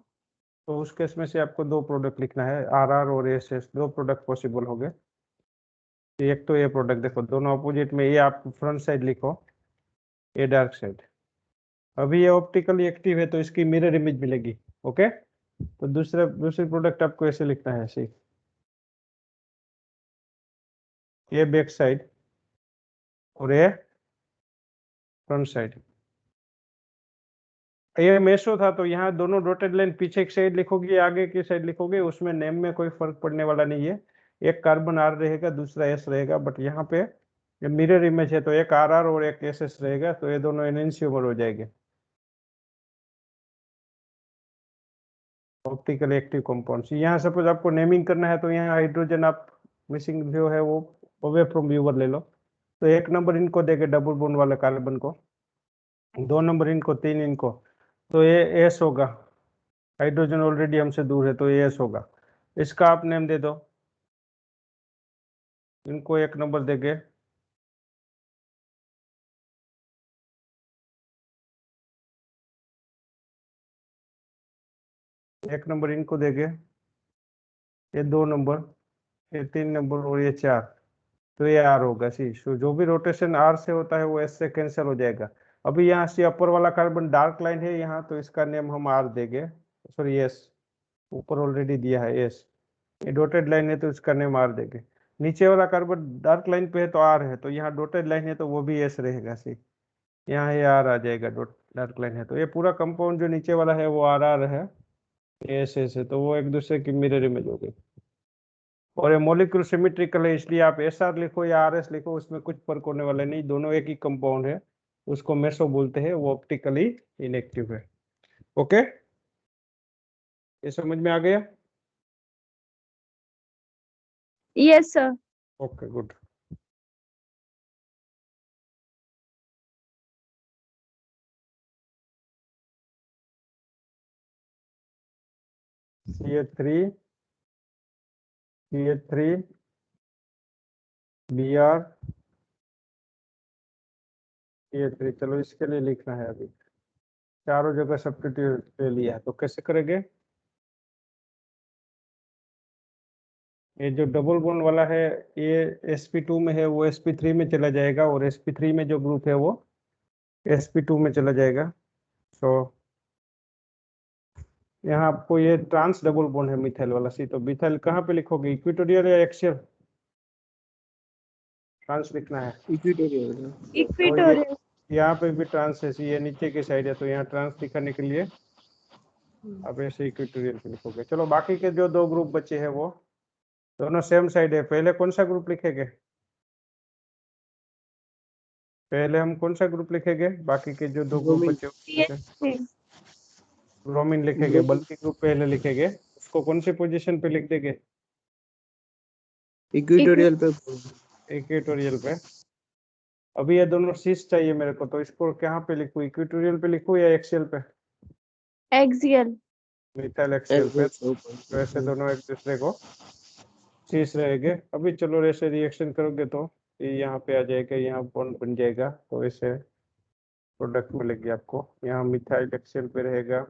तो उस केस में से आपको दो प्रोडक्ट लिखना है, RR और SS, दो प्रोडक्ट पॉसिबल हो गए। एक तो ये प्रोडक्ट देखो दोनों अपोजिट में, ये आप फ्रंट साइड लिखो, ये डार्क साइड। अभी ये ऑप्टिकली एक्टिव है तो इसकी मिरर इमेज मिलेगी। ओके, तो दूसरी प्रोडक्ट आपको ऐसे लिखना है ऐसे, ये बैक साइड और ये फ्रंट साइड। ये मेसो था तो यहाँ दोनों डॉटेड लाइन पीछे की साइड लिखोगे आगे की साइड लिखोगे, उसमें नेम में कोई फर्क पड़ने वाला नहीं है। एक कार्बन R रहेगा दूसरा S रहेगा, बट यहाँ पे ये मिरर इमेज है तो एक RR और एक SS रहेगा, तो ये दोनों एनएनसीओमर हो जाएंगे। Optically active compounds. यहाँ सपोज आपको नेमिंग करना है तो यहाँ हाइड्रोजन आप मिसिंग जो है वो अवे फ्रॉम व्यूवर ले लो। तो 1 नंबर इनको देंगे डबल बॉन्ड वाले कार्बन को, 2 नंबर इनको, 3 इनको, तो ये एस होगा। हाइड्रोजन ऑलरेडी हमसे दूर है तो ये एस होगा। इसका आप नेम दे दो, इनको 1 नंबर देंगे, एक नंबर इनको देंगे, ये 2 नंबर, ये 3 नंबर और ये 4, तो ये आर होगा। सी जो भी रोटेशन आर से होता है वो एस से कैंसिल हो जाएगा। अभी यहाँ से अपर वाला कार्बन डार्क लाइन है यहाँ, तो इसका नेम हम आर देंगे, सॉरी एस, ऊपर ऑलरेडी दिया है एस, ये डॉटेड लाइन है तो इसका नेम आर देंगे। नीचे वाला कार्बन डार्क लाइन पे है तो आर है, तो यहाँ डॉटेड लाइन है तो वो भी एस रहेगा। सी यहाँ ये आर आ जाएगा, डॉट डार्क लाइन है तो ये पूरा कंपाउंड जो नीचे वाला है वो आर आर है, एस एस है, तो वो एक दूसरे की मिरर इमेज हो गई। और ये मॉलिक्यूल सिमेट्रिकल है, इसलिए आप एस आर लिखो या आर एस लिखो, उसमें कुछ फर्क होने वाला नहीं, दोनों एक ही कंपाउंड है, उसको मेसो बोलते हैं, वो ऑप्टिकली इनएक्टिव है। ओके, ये समझ में आ गया?
Yes, sir.
Okay good. CH3 CH3 Br CH3, चलो इसके लिए लिखना है, अभी चारों जगह सब्स्टिट्यूट ले लिया है तो कैसे करेंगे? ये जो डबल बॉन्ड वाला है ये sp2 में है, वो sp3 में चला जाएगा, और sp3 में जो ग्रुप है वो sp2 में चला जाएगा। तो यहाँ आपको ये ट्रांस डबल बॉन्ड है मिथाइल वाला। सी तो मिथाइल कहाँ पे लिखोगे, इक्वेटोरियल या एक्सियल? ट्रांस लिखना है।
इक्वेटोरियल।
Equatorial.
यहाँ पे भी ट्रांस है, सी ये नीचे की साइड है, तो यहाँ ट्रांस दिखाने के लिए अब ऐसे इक्वेटोरियल पे लिखोगे। चलो बाकी के जो 2 ग्रुप बचे हैं वो दोनों सेम साइड है। पहले कौन सा ग्रुप लिखेंगे? पहले हम कौन सा ग्रुप लिखेंगे? बाकी के जो 2 ग्रुप
ब्रोमीन।
बचे
CH3.
ब्रोमीन लिखेंगे, बल्कि ग्रुप पहले लिखेंगे, उसको कौन सी पोजीशन पे लिख देंगे?
इक्वेटोरियल पे।
इक्वेटोरियल पे। अभी ये दोनों शीश चाहिए मेरे को, तो इसको कहाँ पे लिखूं, इक्वेटोरियल पे लिखूं या एक्सियल पे?
Axial.
मिथाइल एक्सियल पे, तो ऐसे दोनों एक दूसरे को शीश रहेंगे। अभी चलो ऐसे रिएक्शन करोगे तो ये यहाँ पे आ जाएगा, यहाँ बॉन्ड बन जाएगा, तो ऐसे प्रोडक्ट मिलेगी आपको। यहाँ मिथाइल एक्सियल पे रहेगा,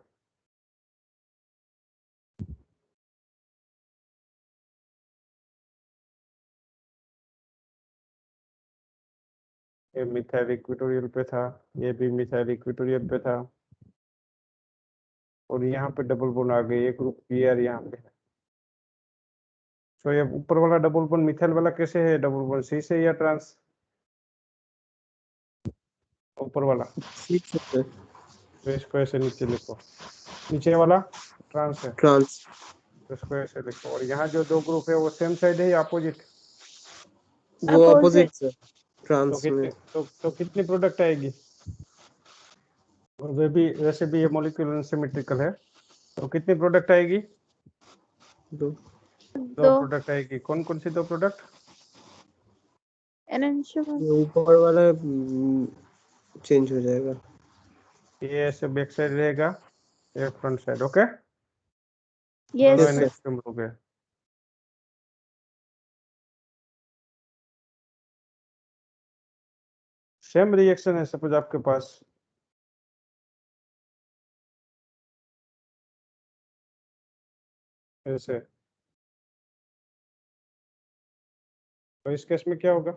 ये मिथाइल इक्वेटोरियल पे था, ये भी मिथाइल इक्वेटोरियल पे था, और यहाँ पे डबल बॉन्ड आ गई, एक ग्रुप पीआर यहाँ पे। तो ये ऊपर वाला डबल बॉन्ड मिथाइल वाला कैसे है डबल बॉन्ड, सी से या ट्रांस? ऊपर वाला, तो इसको ऐसे नीचे लिखो, नीचे वाला ट्रांस है,
ट्रांस।
तो इसको ऐसे लिखो। और यहाँ जो 2 ग्रुप है वो सेम साइड है या अपोजिट?
वो अपोजिट से
तो
ट्रांस में।
कितने तो कितनी प्रोडक्ट आएगी? और वे भी वैसे भी ये मॉलिक्यूल अनसिमेट्रिकल है, तो कितनी प्रोडक्ट आएगी?
2।
2 प्रोडक्ट आएगी। कौन कौन सी 2 प्रोडक्ट?
Enantiomer.
ये ऊपर वाला चेंज हो जाएगा।
ये ऐसे बैक साइड रहेगा, ये फ्रंट साइड। ओके,
Yes,
दोनों
sir.
नेक्स्ट हो गए। सेम रिएक्शन है सपोज आपके पास, ऐसे, तो इस केस में क्या होगा?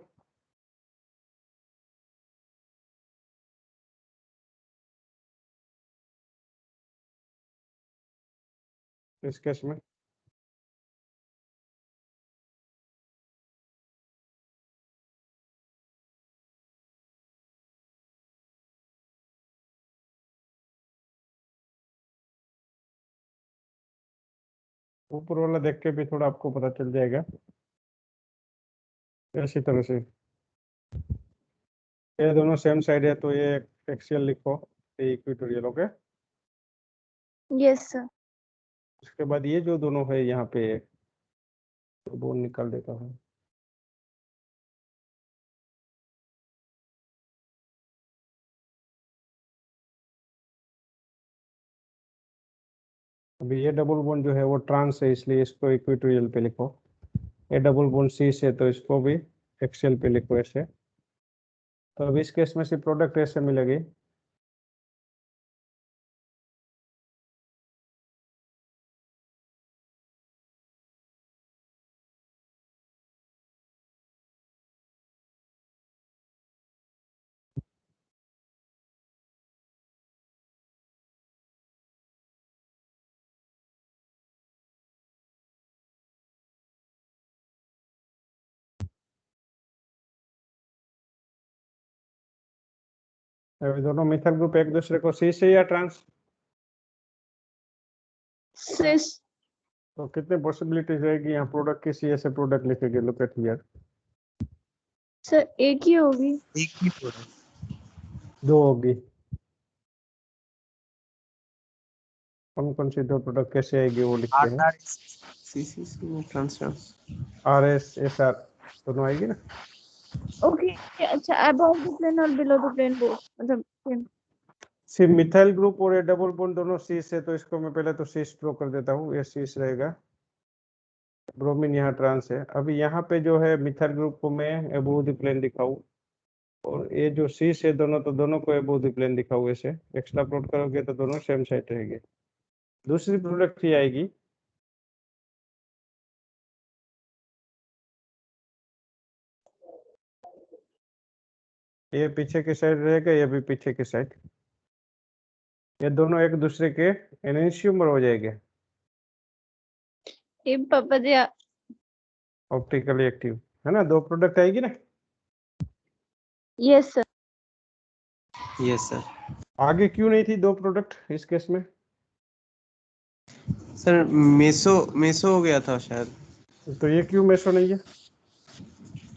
इस केस में ऊपर वाला देख के भी थोड़ा आपको पता चल जाएगा। इसी तरह से ये दोनों सेम साइड है, तो ये एक्सियल लिखो, ये इक्वेटोरियल। Okay,
Yes, sir.
उसके बाद ये जो दोनों है यहाँ पे तो बोन निकाल देता हूँ। अभी ये डबल बॉन्ड जो है वो ट्रांस है, इसलिए इसको इक्वेटोरियल पे लिखो। ये डबल बॉन्ड सीस है तो इसको भी एक्सियल पे लिखो ऐसे। तो अभी इस केस में से प्रोडक्ट ऐसे मिलेगी। अभी दोनों मिथाइल ग्रुप एक दूसरे को सीस है या ट्रांस?
सिस।
तो कितने पॉसिबिलिटीज रहेगी यहाँ प्रोडक्ट की? सी ऐसे प्रोडक्ट लिखेंगे, लुक एट हियर।
सर एक ही होगी।
एक ही प्रोडक्ट।
दो होगी। कौन कौन सी दो प्रोडक्ट कैसे आएगी वो लिखते हैं।
सीसीसी में trans
R S S R दोनों आएगी ना।
ओके अच्छा, अबव द प्लेन और बिलो द प्लेन बोथ, मतलब same।
सिर्फ मिथाइल ग्रुप और ये डबल बॉन्ड दोनों सीस है, तो इसको मैं पहले तो सीस ड्रॉ कर देता हूँ, ये सीस रहेगा। ब्रोमीन यहाँ ट्रांस है। अभी यहाँ पे जो है मिथाइल ग्रुप को मैं अबोव द प्लेन दिखाऊँ, और ये जो सीस है दोनों, तो दोनों को अबोव द प्लेन दिखाऊँ ऐसे। एक्स्ट्रा प्लॉट करोगे तो दोनों सेम साइड रहेंगे। दूसरी प्रोडक्ट ही आएगी। ये पीछे की साइड रहेगा, ये भी पीछे की साइड। ये दोनों एक दूसरे के एनेंशियोमर हो जाएंगे,
ये पापा जी
ऑप्टिकली एक्टिव, है ना। दो प्रोडक्ट आएगी ना।
Yes sir.
Yes sir.
आगे क्यों नहीं थी दो प्रोडक्ट इस केस में?
सर मेसो मेसो हो गया था शायद,
तो ये क्यों मेसो नहीं है?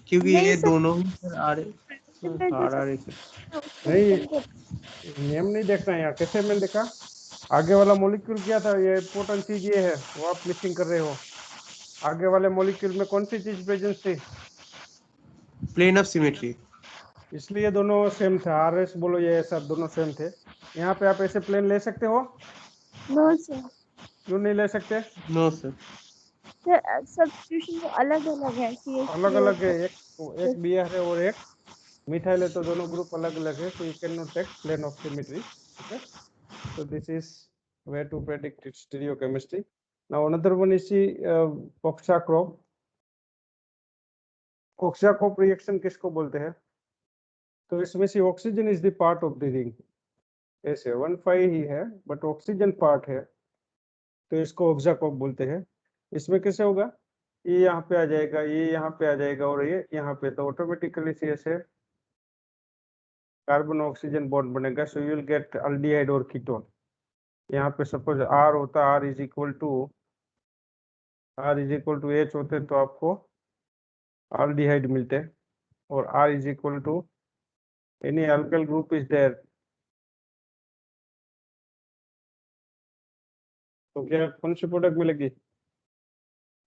क्योंकि
नहीं
ये
सर,
दोनों ही सर आ रहे
नहीं, नेम नहीं देखना है यहाँ। कैसे मैंने देखा? आगे वाला मॉलिक्यूल क्या था? ये इम्पोर्टेंट चीज ये है, वो आप मिसिंग कर रहे हो। आगे वाले मॉलिक्यूल में कौन सी चीज प्रेजेंस थी?
Plane of symmetry.
इसलिए दोनों सेम थे। आर एस बोलो ये ऐसा, दोनों सेम थे। यहाँ पे आप ऐसे प्लेन ले सकते हो?
No sir.
क्यों नहीं ले सकते?
No sir.
सर सब्स्टिट्यूशन वो अलग अलग है,
अलग
CH3
अलग है,
और
एक बी आर है और एक मिथाइल है, तो दोनों ग्रुप अलग अलग है। So you can not take plane of symmetry. Okay, so this is where to predict its stereochemistry. Now another one is the Coxa-Crop. Coxa-Crop reaction किसको बोलते हैं? तो इसमें से oxygen is the part of the ring. ऐसे 1,5 ही है but oxygen part है, तो इसको ऑक्सा-कॉप बोलते हैं। इसमें कैसे होगा? ये यहाँ पे आ जाएगा, ये यहाँ पे आ जाएगा, और ये यहाँ पे, तो ऑटोमेटिकली से ऐसे कार्बन ऑक्सीजन बॉन्ड बनेगा। So you will get aldehyde और कीटोन। यहाँ पे सपोज आर होता, R is equal to H होते तो आपको aldehyde मिलते हैं, और R is equal to any alkyl group is there, तो क्या कौन सी प्रोडक्ट मिलेगी?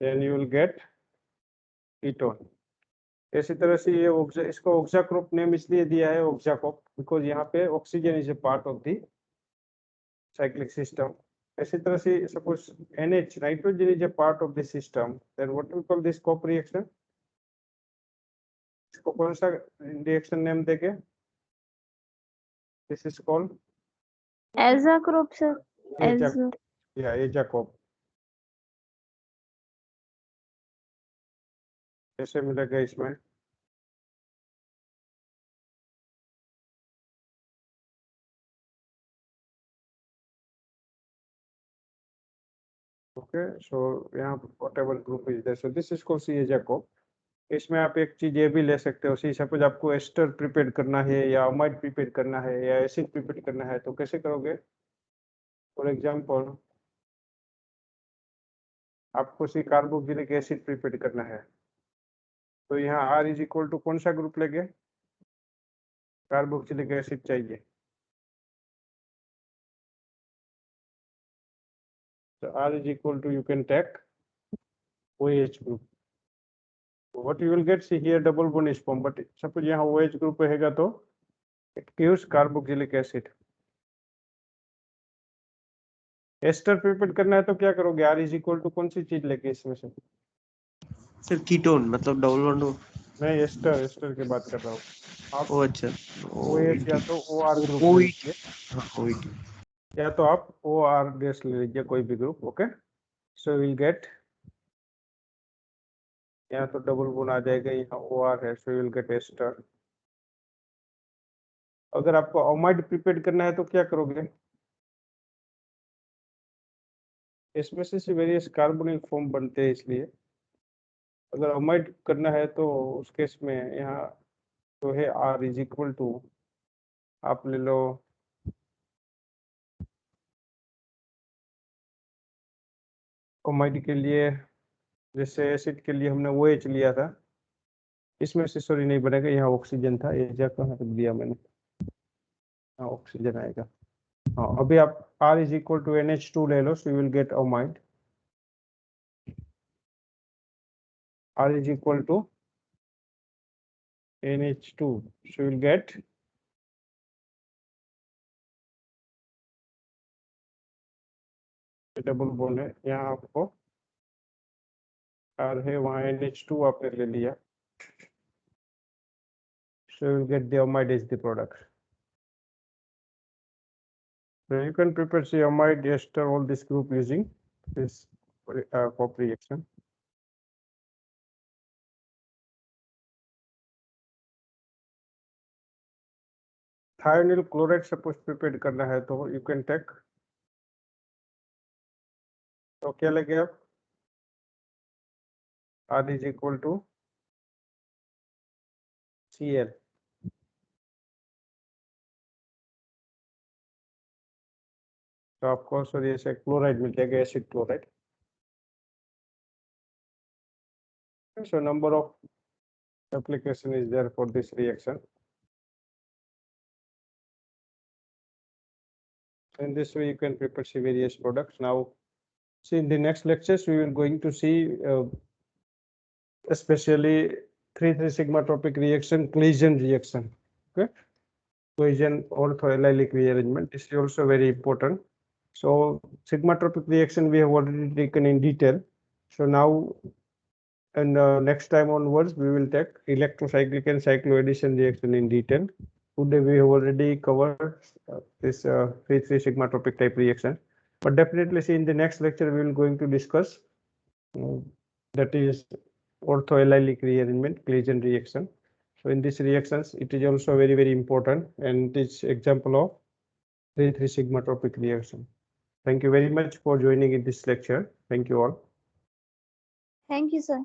then you will get ketone। इसी तरह से ये इसको ऑक्साक्रोप नेम इसलिए दिया है ऑक्साकोप, बिकॉज यहाँ पे oxygen is a part of the cyclic system. इसी तरह से suppose NH nitrogen is a part of the system, then what we call this Cope reaction. इसको कौन सा रिएक्शन नेम देंगे? This is called
aza Cope sir.
Aza Cope. कैसे मिलेगा इसमें? ओके, सो यहाँ whatever group is there, so this is called C Jacob। इसमें आप एक चीज ये भी ले सकते हो, सी सपोज आपको एस्टर प्रिपेयर करना है, या अमाइड प्रिपेयर करना है, या एसिड प्रिपेयर करना है, तो कैसे करोगे? फॉर एग्जांपल आपको सी कार्बोक्सिलिक एसिड प्रिपेयर करना है, तो यहाँ R इज इक्वल टू कौन सा ग्रुप लेंगे? कार्बोक्सिलिक एसिड चाहिए, So R is equal to, you can take OH group. What you will get, see here double bond is formed, but suppose यहाँ OH group रहेगा तो it gives carboxylic acid. Ester prepare करना है तो क्या करोगे? R is equal to कौन सी चीज लेके इसमें से?
सर कीटोन मतलब डबल बॉन्ड हो।
मैं एस्टर की बात कर रहा हूँ। आप
ओ अच्छा
OH या तो OR ग्रुप ले
OET
लीजिए,
हाँ OET
या तो आप OR गैस ले लीजिए, कोई भी group. Okay, so will get, यहाँ तो डबल बॉन्ड आ जाएगा, यहाँ OR है, सो विल गेट एस्टर। अगर आपको अमाइड प्रिपेयर करना है तो क्या करोगे? इसमें से वेरियस कार्बोनिल फॉर्म बनते हैं, इसलिए अगर अमाइड करना है तो उस केस में यहाँ तो है R इज इक्वल टू, आप ले लो अमाइड के लिए, जैसे एसिड के लिए हमने OH लिया था, इसमें से सॉरी नहीं बनेगा, यहाँ ऑक्सीजन था, ये जगह कहाँ रख दिया मैंने, हाँ ऑक्सीजन आएगा। हाँ, अभी आप R is equal to NH2 ले लो, so you will get amide. R is equal to NH2, so you will get double bond है, यहाँ आपको R है, वहाँ NH2 आपने ले लिया, so you will get the amide as the product. So you can prepare the amide, ester, all this group using this COP reaction. Thionyl chloride suppose prepared करना है तो you can take, तो क्या लगे आप? R is equal to Cl, तो आपको sorry ऐसे क्लोराइड मिल जाएगा, acid chloride. So number of application is there for this reaction. In this way you can prepare various products. Now see, in the next lectures we are going to see especially 3,3 sigma tropic reaction, Claisen reaction. Okay, Claisen orthoallylic rearrangement, this is also very important. So sigma tropic reaction we have already taken in detail, so now and next time onwards we will take electrocyclic and cycloaddition reaction in detail. Today we have already covered this 3,3 sigma tropic type reaction, but definitely see in the next lecture we will going to discuss that is orthoallylic rearrangement, Claisen reaction. So in these reactions it is also very important, and it is example of 3,3 sigma tropic reaction. Thank you very much for joining in this lecture. Thank you all.
Thank you, sir.